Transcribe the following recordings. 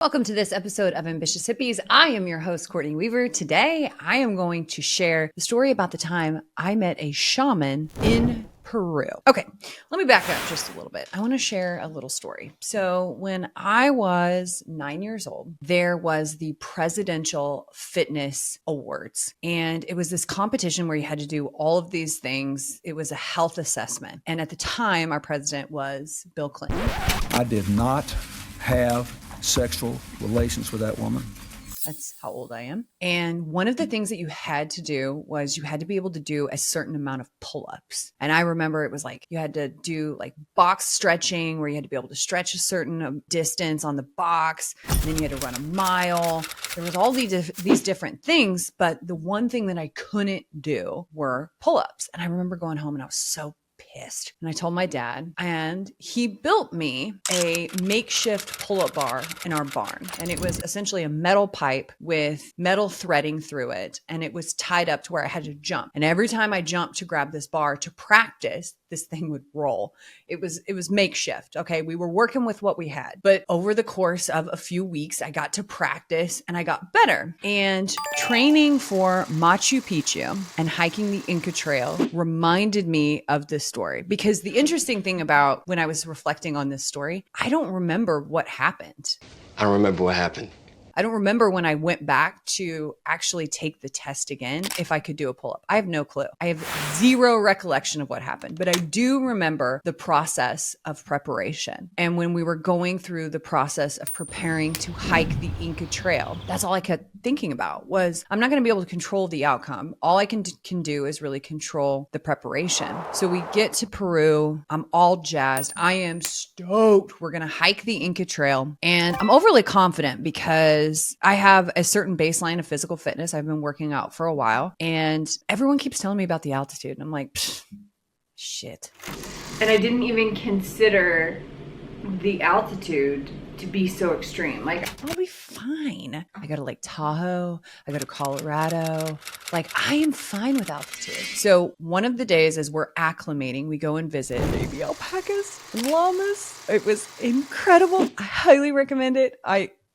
Welcome to this episode of Ambitious Hippies. I am your host, Courtney Weaver. Today, I am going to share the story about the time I met a shaman in Peru. Okay, let me back up just a little bit. I want to share a little story. So when I was 9 years old, there was the Presidential Fitness Awards. And it was this competition where you had to do all of these things. It was a health assessment. And at the time, our president was Bill Clinton. I did not have sexual relations with that woman. That's how old I am. And one of the things that you had to do was you had to be able to do a certain amount of pull-ups. And I remember it was like you had to do like box stretching where you had to be able to stretch a certain distance on the box. And then you had to run a mile. There was all these different things. But the one thing that I couldn't do were pull-ups. And I remember going home and I was so pissed. And I told my dad, and he built me a makeshift pull-up bar in our barn. And it was essentially a metal pipe with metal threading through it. And it was tied up to where I had to jump. And every time I jumped to grab this bar to practice, this thing would roll. It was makeshift. Okay. We were working with what we had, but over the course of a few weeks, I got to practice and I got better. And training for Machu Picchu and hiking the Inca Trail reminded me of this story, because the interesting thing about when I was reflecting on this story, I don't remember what happened. I don't remember what happened. I don't remember when I went back to actually take the test again, if I could do a pull-up. I have no clue. I have zero recollection of what happened, but I do remember the process of preparation. And when we were going through the process of preparing to hike the Inca Trail, that's all I kept thinking about was I'm not going to be able to control the outcome. All I can do is really control the preparation. So we get to Peru. I'm all jazzed. I am stoked. We're going to hike the Inca Trail. And I'm overly confident because I have a certain baseline of physical fitness. I've been working out for a while and everyone keeps telling me about the altitude. And I'm like, shit. And I didn't even consider the altitude to be so extreme. Like, I'll be fine. I go to Lake Tahoe. I go to Colorado. Like, I am fine with altitude. So one of the days as we're acclimating, we go and visit baby alpacas and llamas. It was incredible. I highly recommend it.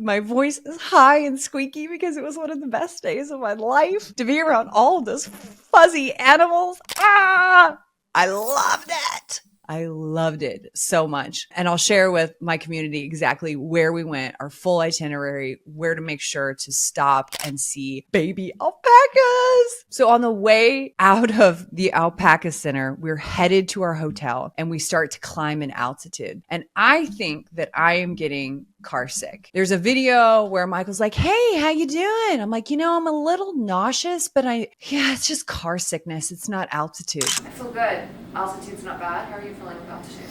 My voice is high and squeaky because it was one of the best days of my life to be around all of those fuzzy animals. I loved it. I loved it so much. And I'll share with my community exactly where we went, our full itinerary, where to make sure to stop and see baby alpacas. So on the way out of the alpaca center, we're headed to our hotel and we start to climb in altitude. And I think that I am getting car sick. There's a video where Michael's like, "Hey, how you doing?" I'm like, I'm a little nauseous, but it's just car sickness. It's not altitude. I feel good. Altitude's not bad. How are you feeling with altitude?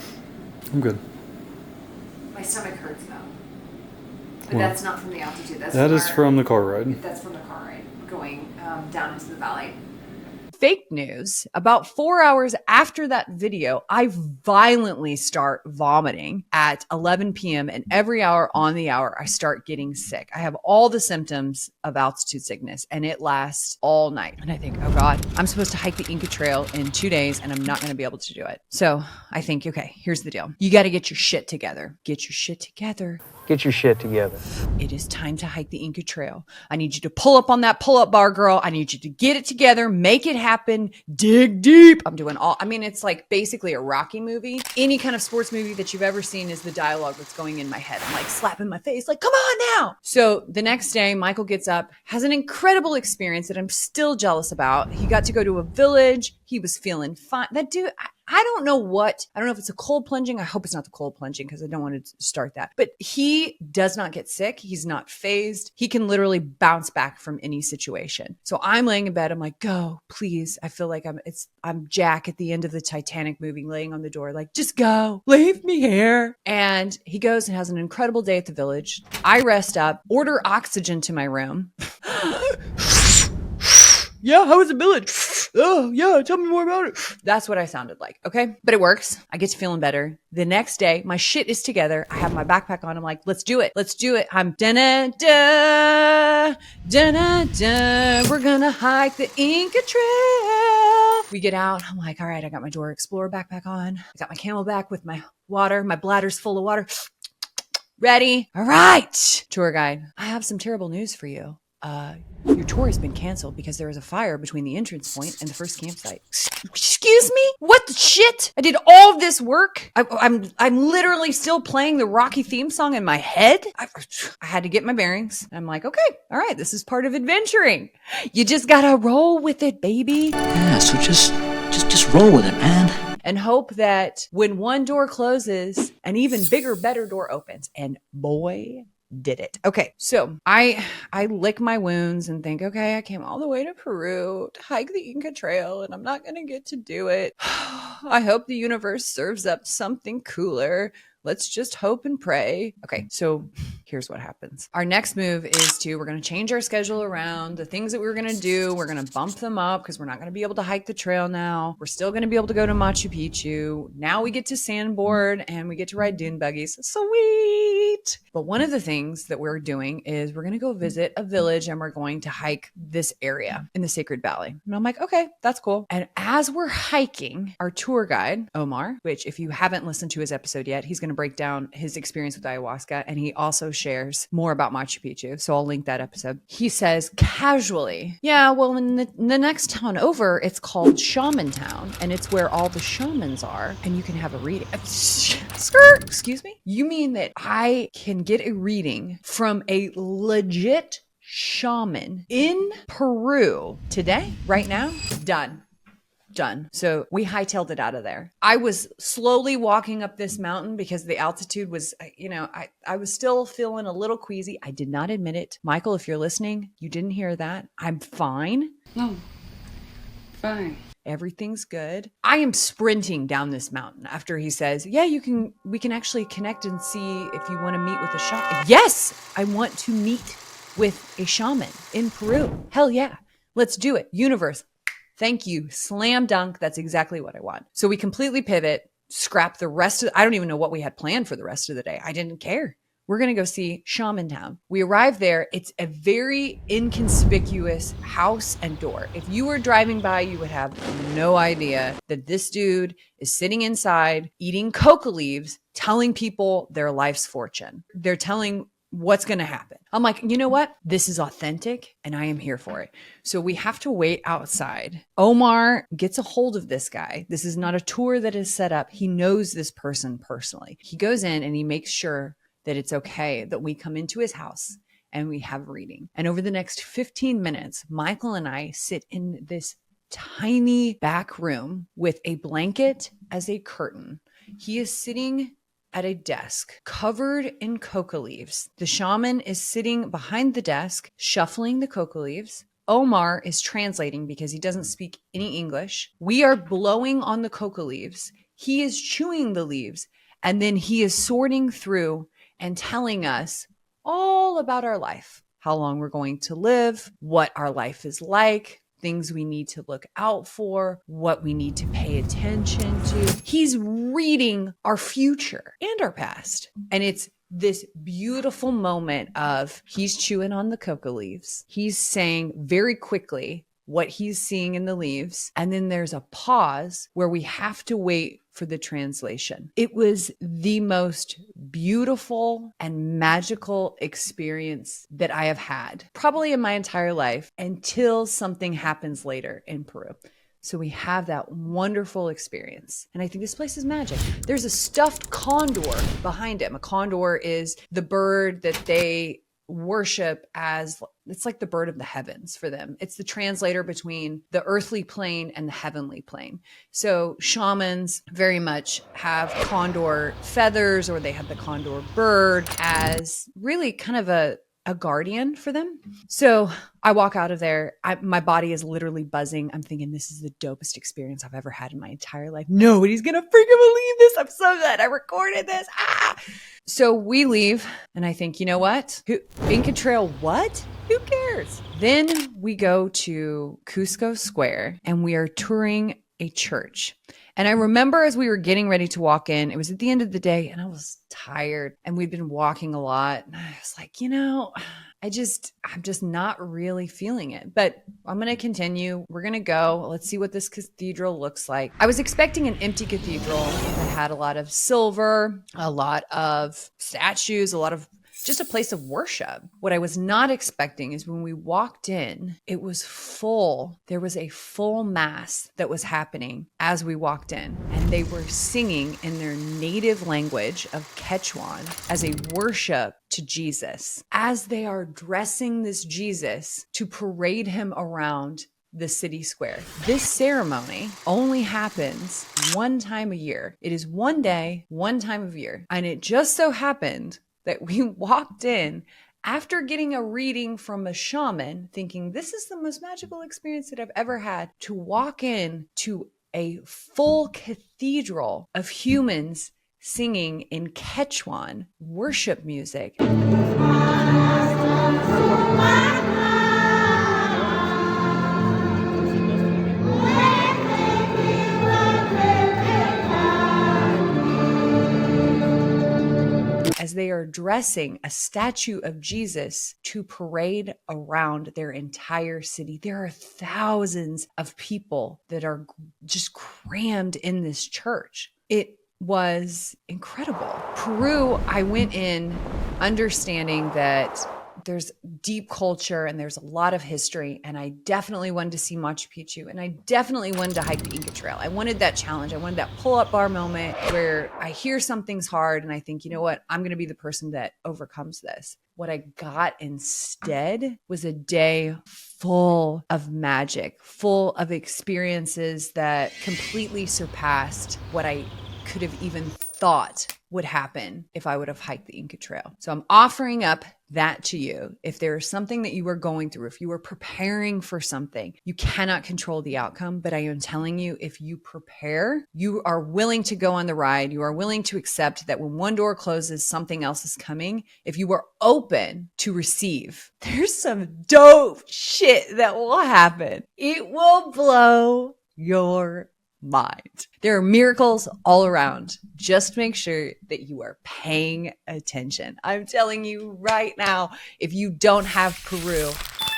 I'm good. My stomach hurts though. But that's not from the altitude. That is from the car ride. That's from the car ride going down into the valley. Fake news. About 4 hours after that video, I violently start vomiting at 11 p.m. and every hour on the hour, I start getting sick. I have all the symptoms of altitude sickness and it lasts all night. And I think, oh God, I'm supposed to hike the Inca Trail in 2 days and I'm not going to be able to do it. So I think, okay, here's the deal. You got to get your shit together. Get your shit together. Get your shit together. It is time to hike the Inca Trail. I need you to pull up on that pull-up bar, girl. I need you to get it together, make it happen, dig deep. It's like basically a Rocky movie. Any kind of sports movie that you've ever seen is the dialogue that's going in my head. I'm like slapping my face, like, come on now. So the next day, Michael gets up, has an incredible experience that I'm still jealous about. He got to go to a village. He was feeling fine. That dude, I don't know if it's a cold plunging. I hope it's not the cold plunging because I don't want to start that. But he does not get sick. He's not phased. He can literally bounce back from any situation. So I'm laying in bed. I'm like, go, please. I feel like I'm Jack at the end of the Titanic movie, laying on the door, like, just go, leave me here. And he goes and has an incredible day at the village. I rest up, order oxygen to my room. Yeah, how was the village? Oh, yeah, tell me more about it. That's what I sounded like, okay? But it works. I get to feeling better. The next day, my shit is together. I have my backpack on. I'm like, let's do it. Let's do it. I'm da-na-da, da-na-da. We're gonna hike the Inca Trail. We get out. I'm like, all right, I got my Dora Explorer backpack on. I got my Camelback with my water. My bladder's full of water. Ready? All right. Tour guide, I have some terrible news for you. Your tour has been canceled because there was a fire between the entrance point and the first campsite. Excuse me? What the shit? I did all of this work. I'm literally still playing the Rocky theme song in my head. I had to get my bearings. I'm like, okay, all right, this is part of adventuring. You just gotta roll with it, baby. Yeah, so just roll with it, man. And hope that when one door closes, an even bigger, better door opens. And boy, did it. Okay, so I lick my wounds and think, okay, I came all the way to Peru to hike the Inca Trail and I'm not going to get to do it. I hope the universe serves up something cooler. Let's just hope and pray. Okay, so here's what happens. Our next move is we're going to change our schedule around. The things that we were going to do, we're going to bump them up because we're not going to be able to hike the trail now. We're still going to be able to go to Machu Picchu. Now we get to sandboard and we get to ride dune buggies. Sweet. But one of the things that we're doing is we're going to go visit a village and we're going to hike this area in the Sacred Valley. And I'm like, okay, that's cool. And as we're hiking, our tour guide, Omar, which if you haven't listened to his episode yet, he's going to break down his experience with ayahuasca. And he also shares more about Machu Picchu. So I'll link that episode. He says casually, yeah, well, in the next town over, it's called Shaman Town. And it's where all the shamans are. And you can have a reading. Skirt, excuse me? You mean that I can get a reading from a legit shaman in Peru today, right now? Done. So we hightailed it out of there. I was slowly walking up this mountain because the altitude was, I was still feeling a little queasy. I did not admit it. Michael, if you're listening, you didn't hear that. I'm fine. No, fine. Everything's good. I am sprinting down this mountain after he says, yeah, we can actually connect and see if you want to meet with a shaman. Yes, I want to meet with a shaman in Peru. Hell yeah. Let's do it. Universe. Thank you. Slam dunk. That's exactly what I want. So we completely pivot, scrap the rest of, I don't even know what we had planned for the rest of the day. I didn't care. We're going to go see Shaman Town. We arrive there. It's a very inconspicuous house and door. If you were driving by, you would have no idea that this dude is sitting inside eating coca leaves, telling people their life's fortune. They're telling what's going to happen. I'm like, you know what? This is authentic and I am here for it. So we have to wait outside. Omar gets a hold of this guy. This is not a tour that is set up. He knows this person personally. He goes in and he makes sure that it's okay that we come into his house and we have a reading. And over the next 15 minutes, Michael and I sit in this tiny back room with a blanket as a curtain. He is sitting at a desk covered in coca leaves. The shaman is sitting behind the desk, shuffling the coca leaves. Omar is translating because he doesn't speak any English. We are blowing on the coca leaves. He is chewing the leaves, and then he is sorting through and telling us all about our life, how long we're going to live, what our life is like, things we need to look out for, what we need to pay attention to. He's reading our future and our past. And it's this beautiful moment of he's chewing on the coca leaves. He's saying very quickly what he's seeing in the leaves. And then there's a pause where we have to wait for the translation. It was the most beautiful and magical experience that I have had probably in my entire life until something happens later in Peru. So we have that wonderful experience. And I think this place is magic. There's a stuffed condor behind him. A condor is the bird that they worship as, it's like the bird of the heavens for them. It's the translator between the earthly plane and the heavenly plane. So shamans very much have condor feathers, or they have the condor bird as really kind of a guardian for them. So I walk out of there. My body is literally buzzing. I'm thinking, this is the dopest experience I've ever had in my entire life. Nobody's going to freaking believe this. I'm so glad I recorded this. So we leave and I think, you know what? Inca Trail, what? Who cares? Then we go to Cusco Square and we are touring a church. And I remember as we were getting ready to walk in, it was at the end of the day and I was tired and we'd been walking a lot. And I was like, I'm just not really feeling it. But I'm going to continue. We're going to go. Let's see what this cathedral looks like. I was expecting an empty cathedral that had a lot of silver, a lot of statues, a lot of just a place of worship. What I was not expecting is when we walked in, it was full. There was a full mass that was happening as we walked in, and they were singing in their native language of Quechuan as a worship to Jesus, as they are dressing this Jesus to parade him around the city square. This ceremony only happens one time a year. It is one day, one time of year. And it just so happened that we walked in after getting a reading from a shaman, thinking this is the most magical experience that I've ever had, to walk in to a full cathedral of humans singing in Quechuan worship music. As they are dressing a statue of Jesus to parade around their entire city. There are thousands of people that are just crammed in this church. It was incredible. Peru, I went in understanding that there's deep culture and there's a lot of history, and I definitely wanted to see Machu Picchu, and I definitely wanted to hike the Inca Trail. I wanted that challenge. I wanted that pull-up bar moment where I hear something's hard and I think, you know what, I'm going to be the person that overcomes this. What I got instead was a day full of magic, full of experiences that completely surpassed what I could have even thought would happen if I would have hiked the Inca Trail. So I'm offering up that to you. If there is something that you are going through, if you are preparing for something, you cannot control the outcome, but I am telling you, if you prepare, you are willing to go on the ride, you are willing to accept that when one door closes, something else is coming. If you are open to receive, there's some dope shit that will happen. It will blow your mind. There are miracles all around. Just make sure that you are paying attention. I'm telling you right now, if you don't have Peru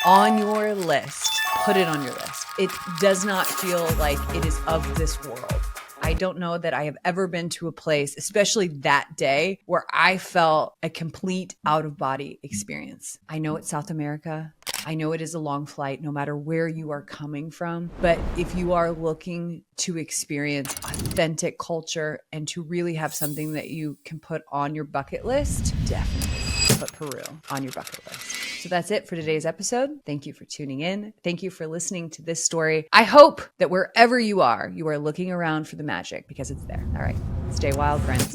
on your list, put it on your list. It does not feel like it is of this world. I don't know that I have ever been to a place, especially that day, where I felt a complete out-of-body experience. I know it's South America. I know it is a long flight, no matter where you are coming from. But if you are looking to experience authentic culture and to really have something that you can put on your bucket list, definitely put Peru on your bucket list. So that's it for today's episode. Thank you for tuning in. Thank you for listening to this story. I hope that wherever you are looking around for the magic, because it's there. All right. Stay wild, friends.